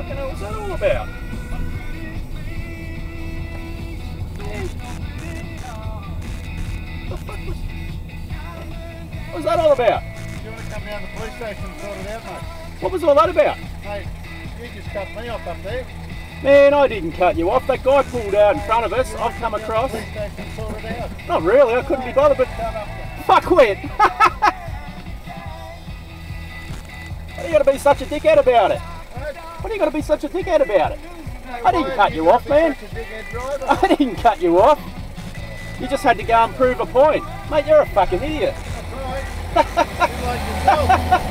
fucking hell was that all about? What was that all about? Do you want to come down to the police station and sort it out, mate? What was all that about? Mate, you just cut me off up there. Man, I didn't cut you off. That guy pulled out in front of us. I've come across. Police station and sort it out. Not really, I couldn't be bothered, but Come up there. fuckwit! What are you gonna be such a dickhead about it? What are you gonna be such a dickhead about it? I didn't cut you off, man. I didn't cut you off. You just had to go and prove a point. Mate, you're a fucking idiot. That's right. You like yourself.